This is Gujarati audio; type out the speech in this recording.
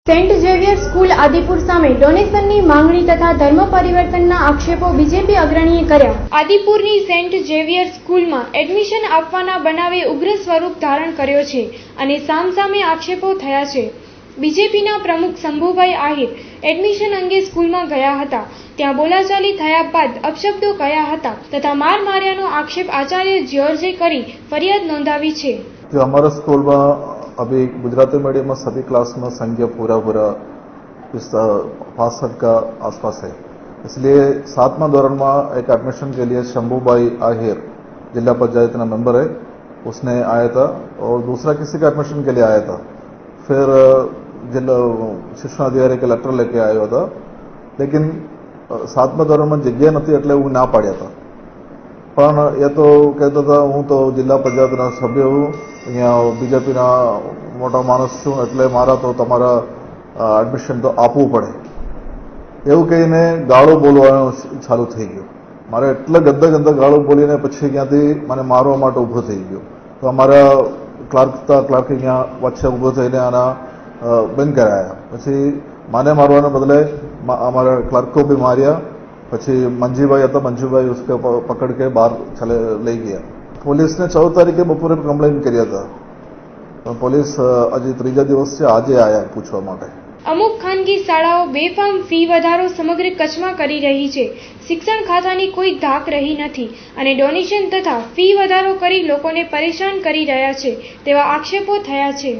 સેન્ટ ઝેવિયર સ્કૂલ આદિપુર સામે ડોનેશનની માંગણી તથા ધર્મ પરિવર્તનના આક્ષેપો બીજેપી અગ્રણીએ કર્યા। આદિપુરની સેન્ટ ઝેવિયર સ્કૂલમાં એડમિશન આપવાના બનાવે ઉગ્ર સ્વરૂપ ધારણ કર્યો છે અને સામસામે આક્ષેપો થયા છે। બીજેપીના પ્રમુખ શંભુભાઈ આહિર એડમિશન અંગે સ્કૂલમાં ગયા હતા, ત્યાં બોલાચાલી થયા બાદ અપશબ્દો કહ્યા હતા તથા માર માર્યાનો આક્ષેપ આચાર્ય જ્યોર્જે કરી ફરિયાદ નોંધાવી છે। जो हमारे स्कूल में अभी गुजराती मीडियम में सभी क्लास में संख्या पूरा इस 65 का आसपास है, इसलिए 7वां दौरान में एक एडमिशन के लिए शंभू भाई आहिर जिला पंचायत का मेंबर है, उसने आया था और दूसरा किसी का एडमिशन के लिए आया था। फिर जिला शिक्षण अधिकारी का लेटर लेके आया था, लेकिन 7वां दौरान में जगह नहीं એટલે હું ના પાડ્યા હતા। પણ એ તો કહેતો હતો હું તો જિલ્લા પંચાયતના સભ્ય હું, અહીંયા બીજેપીના મોટા માણસ છું, એટલે મારા તો તમારા એડમિશન તો આપવું પડે એવું કહીને ગાળો બોલવાનું ચાલુ થઈ ગયું। મારે એટલે ગંદા ગાળો બોલીને પછી ત્યાંથી મને મારવા માટે ઊભો થઈ ગયો। તો અમારા ક્લાર્ક અહીંયા વચ્ચે ઊભો થઈને આના બંધ કરાયા। પછી મને મારવાને બદલે અમારા ક્લાર્કો બી માર્યા। પછી મંજીભાઈ હતા, મંજુભાઈ उसके पकड़ के बाहर चले લઈ ગયા। પોલીસને 14 તારીખે બપોરે કમ્પ્લેન કરી હતા, પણ પોલીસ હજી ત્રીજા દિવસ છે, આજે આયા પૂછવા માટે। અમુક ખાનગી શાળાઓ બેફામ ફી વધારો સમગ્ર કચ્છમાં કરી રહી છે। શિક્ષણ ખાતાની કોઈ ધાક રહી નથી અને ડોનેશન તથા ફી વધારો કરી લોકોને પરેશાન કરી રહ્યા છે તેવા આક્ષેપો થયા છે।